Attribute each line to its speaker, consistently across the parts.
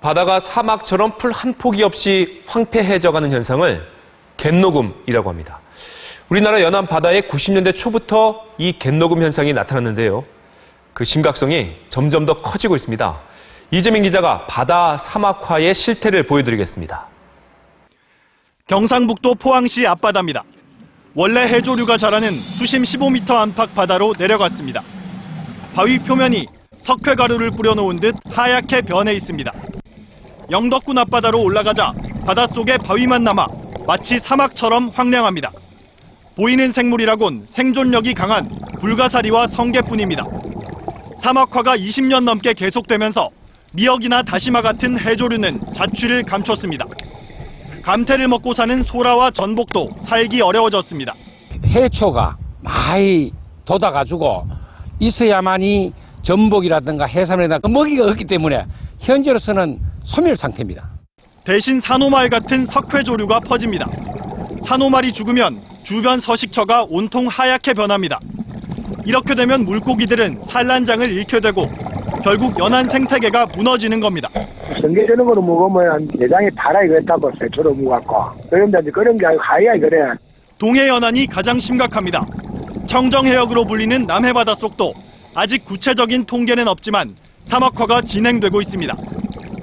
Speaker 1: 바다가 사막처럼 풀 한 폭이 없이 황폐해져가는 현상을 갯녹음이라고 합니다. 우리나라 연안 바다에 90년대 초부터 이 갯녹음 현상이 나타났는데요. 그 심각성이 점점 더 커지고 있습니다. 이재민 기자가 바다 사막화의 실태를 보여드리겠습니다.
Speaker 2: 경상북도 포항시 앞바다입니다. 원래 해조류가 자라는 수심 15m 안팎 바다로 내려갔습니다. 바위 표면이 석회가루를 뿌려놓은 듯 하얗게 변해 있습니다. 영덕군 앞바다로 올라가자 바닷속에 바위만 남아 마치 사막처럼 황량합니다. 보이는 생물이라곤 생존력이 강한 불가사리와 성게뿐입니다. 사막화가 20년 넘게 계속되면서 미역이나 다시마 같은 해조류는 자취를 감췄습니다. 감태를 먹고 사는 소라와 전복도 살기 어려워졌습니다.
Speaker 3: 해초가 많이 돋아가지고 있어야만이 전복이라든가 해삼이라든가 먹이가 없기 때문에 현재로서는 소멸 상태입니다.
Speaker 2: 대신 산호말 같은 석회조류가 퍼집니다. 산호말이 죽으면 주변 서식처가 온통 하얗게 변합니다. 이렇게 되면 물고기들은 산란장을 잃게 되고 결국 연안 생태계가 무너지는 겁니다.
Speaker 4: 성게 저런 거로 먹으면 내장이 달아야 그렇다고 새초로 먹었고 그런데 그런 게 아니고 하얘야 그래.
Speaker 2: 동해 연안이 가장 심각합니다. 청정해역으로 불리는 남해바다 속도 아직 구체적인 통계는 없지만 사막화가 진행되고 있습니다.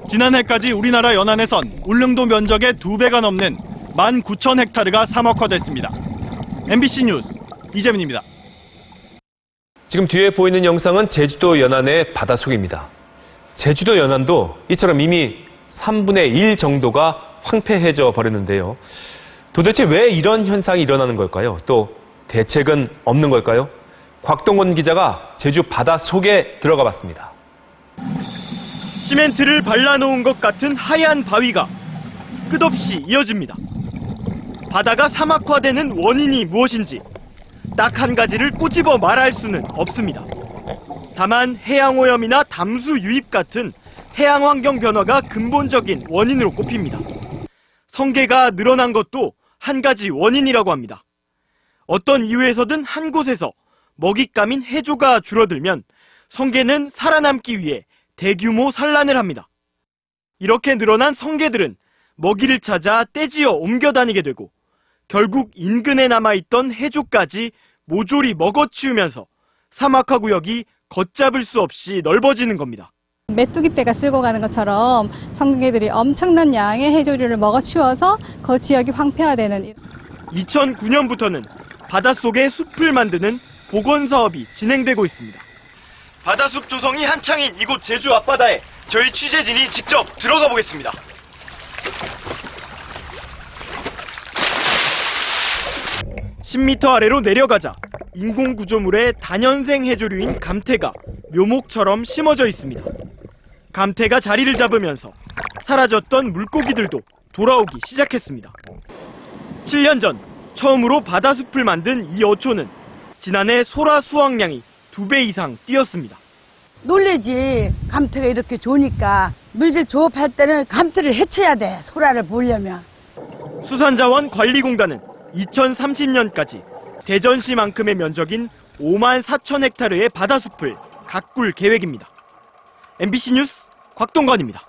Speaker 2: 지난해까지 우리나라 연안에선 울릉도 면적의 2배가 넘는 19,000헥타르가 사막화됐습니다. MBC 뉴스 이재민입니다.
Speaker 1: 지금 뒤에 보이는 영상은 제주도 연안의 바닷속입니다. 제주도 연안도 이처럼 이미 3분의 1 정도가 황폐해져 버렸는데요. 도대체 왜 이런 현상이 일어나는 걸까요? 또 대책은 없는 걸까요? 곽동원 기자가 제주 바닷속에 들어가 봤습니다.
Speaker 2: 시멘트를 발라놓은 것 같은 하얀 바위가 끝없이 이어집니다. 바다가 사막화되는 원인이 무엇인지 딱 한 가지를 꼬집어 말할 수는 없습니다. 다만 해양오염이나 담수 유입 같은 해양환경 변화가 근본적인 원인으로 꼽힙니다. 성게가 늘어난 것도 한 가지 원인이라고 합니다. 어떤 이유에서든 한 곳에서 먹잇감인 해조가 줄어들면 성게는 살아남기 위해 대규모 산란을 합니다. 이렇게 늘어난 성게들은 먹이를 찾아 떼지어 옮겨 다니게 되고 결국 인근에 남아있던 해조까지 모조리 먹어치우면서 사막화 구역이 걷잡을 수 없이 넓어지는 겁니다.
Speaker 5: 메뚜기 떼가 쓸고 가는 것처럼 성게들이 엄청난 양의 해조류를 먹어치워서 그 지역이 황폐화되는.
Speaker 2: 2009년부터는 바닷속에 숲을 만드는 복원 사업이 진행되고 있습니다. 바다숲 조성이 한창인 이곳 제주 앞바다에 저희 취재진이 직접 들어가 보겠습니다. (10m) 아래로 내려가자 인공구조물에 다년생 해조류인 감태가 묘목처럼 심어져 있습니다. 감태가 자리를 잡으면서 사라졌던 물고기들도 돌아오기 시작했습니다. 7년 전 처음으로 바다숲을 만든 이 어초는 지난해 소라 수확량이 2배 이상 뛰었습니다.
Speaker 6: 놀래지. 감태가 이렇게 좋으니까 물질 조업할 때는 감태를 해쳐야 돼. 소라를 보려면.
Speaker 2: 수산자원관리공단은 2030년까지 대전시만큼의 면적인 54,000헥타르의 바다숲을 가꿀 계획입니다. MBC 뉴스 곽동건입니다.